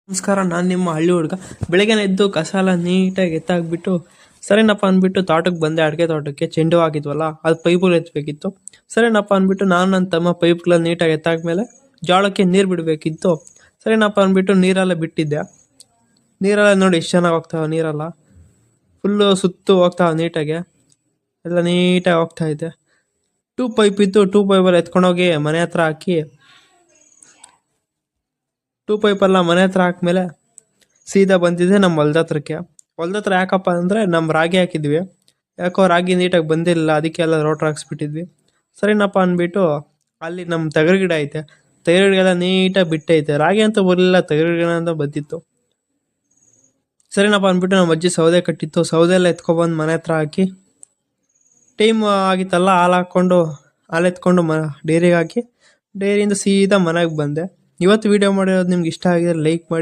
ನಮಸ್ಕಾರ, ನಾನು ನಿಮ್ಮ ಹಳ್ಳಿ ಹುಡುಗ. ಬೆಳಗ್ಗೆ ಎದ್ದು ಕಸ ಎಲ್ಲ ನೀಟಾಗಿ ಎತ್ತಾಕ್ಬಿಟ್ಟು ಸರಿನಪ್ಪ ಅಂದ್ಬಿಟ್ಟು ತೋಟಕ್ಕೆ ಬಂದೆ. ಅಡಿಕೆ ತೋಟಕ್ಕೆ ಚೆಂಡು ಆಗಿದ್ವಲ್ಲ, ಅದು ಪೈಪುಗಳು ಎತ್ತಬೇಕಿತ್ತು. ಸರಿನಪ್ಪ ಅಂದ್ಬಿಟ್ಟು ನಾನು ನನ್ನ ತಮ್ಮ ಪೈಪ್ಗಳ ನೀಟಾಗಿ ಎತ್ತಾಕ್ಮೇಲೆ ಜೋಳಕ್ಕೆ ನೀರು ಬಿಡಬೇಕಿತ್ತು. ಸರಿನಪ್ಪ ಅಂದ್ಬಿಟ್ಟು ನೀರೆಲ್ಲ ಬಿಟ್ಟಿದ್ದೆ. ನೀರೆಲ್ಲ ನೋಡಿ ಎಷ್ಟು ಚೆನ್ನಾಗಿ ಹೋಗ್ತಾವೆ. ನೀರೆಲ್ಲ ಫುಲ್ಲು ಸುತ್ತು ಹೋಗ್ತಾವೆ ನೀಟಾಗೆ, ಎಲ್ಲ ನೀಟಾಗಿ ಹೋಗ್ತಾ ಇದೆ. 2 ಪೈಪ್ ಇತ್ತು. 2 ಪೈಪಲ್ಲಿ ಎತ್ಕೊಂಡೋಗಿ ಮನೆ ಹತ್ರ ಹಾಕಿ 2 ಪೈಪೆಲ್ಲ ಮನೆ ಹತ್ರ ಹಾಕ್ಮೇಲೆ ಸೀದಾ ಬಂದಿದ್ದೆ ನಮ್ಮ ಹೊಲ್ದ ಹತ್ರಕ್ಕೆ. ಹೊಲ್ದ ಹತ್ರ ಯಾಕಪ್ಪ ಅಂದರೆ ನಮ್ಮ ರಾಗಿ ಹಾಕಿದ್ವಿ. ಯಾಕೋ ರಾಗಿ ನೀಟಾಗಿ ಬಂದಿರಲಿಲ್ಲ, ಅದಕ್ಕೆ ಎಲ್ಲ ರೋಟ್ರ್ ಹಾಕ್ಸ್ಬಿಟ್ಟಿದ್ವಿ. ಸರಿನಪ್ಪ ಅಂದ್ಬಿಟ್ಟು ಅಲ್ಲಿ ನಮ್ಮ ತಗರು ಗಿಡ ಐತೆ, ತಗರು ಗಿಡ ಎಲ್ಲ ನೀಟಾಗಿ ಬಿಟ್ಟೈತೆ. ರಾಗಿ ಅಂತೂ ಬರಲಿಲ್ಲ, ತಗರು ಗಿಡ ಅಂತ ಬಂದಿತ್ತು. ಸರಿನಪ್ಪ ಅಂದ್ಬಿಟ್ಟು ನಮ್ಮ ಅಜ್ಜಿ ಸೌದೆ ಕಟ್ಟಿತ್ತು. ಸೌದೆ ಎಲ್ಲ ಎತ್ಕೊಬಂದು ಮನೆ ಹತ್ರ ಹಾಕಿ ಟೈಮ್ ಆಗಿತ್ತಲ್ಲ, ಹಾಲು ಎತ್ಕೊಂಡು ಡೈರಿಗೆ ಹಾಕಿ ಡೈರಿಯಿಂದ ಸೀದಾ ಮನೆಗೆ ಬಂದೆ. ಇವತ್ತು ವಿಡಿಯೋ ಮಾಡಿರೋದು ನಿಮ್ಗೆ ಇಷ್ಟ ಆಗಿದ್ರೆ ಲೈಕ್ ಮಾಡಿ.